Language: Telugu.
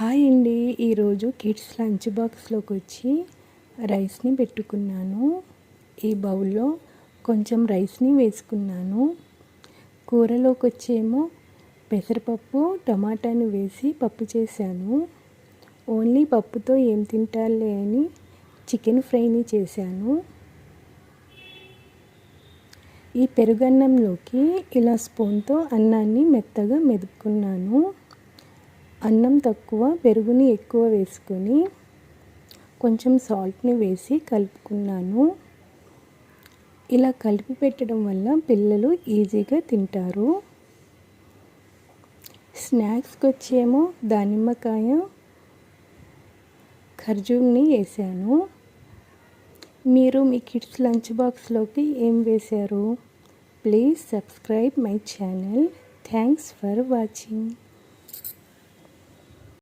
హాయ్ అండి. ఈరోజు కిడ్స్ లంచ్ బాక్స్లోకి వచ్చి రైస్ని పెట్టుకున్నాను. ఈ బౌల్లో కొంచెం రైస్ని వేసుకున్నాను. కూరలోకి వచ్చేమో పెసరపప్పు టమాటాని వేసి పప్పు చేశాను. ఓన్లీ పప్పుతో ఏం తింటారులే అని చికెన్ ఫ్రైని చేశాను. ఈ పెరుగన్నంలోకి ఇలా స్పూన్తో అన్నాన్ని మెత్తగా మెదుపుకున్నాను. అన్నం తక్కువ, పెరుగుని ఎక్కువ వేసుకొని కొంచెం సాల్ట్ని వేసి కలుపుకున్నాను. ఇలా కలిపి పెట్టడం వల్ల పిల్లలు ఈజీగా తింటారు. స్నాక్స్కి వచ్చేమో దానిమ్మకాయ, ఖర్జూర్ని వేసాను. మీరు మీ కిడ్స్ లంచ్ బాక్స్లోకి ఏం వేశారు? Please subscribe my channel. Thanks for watching.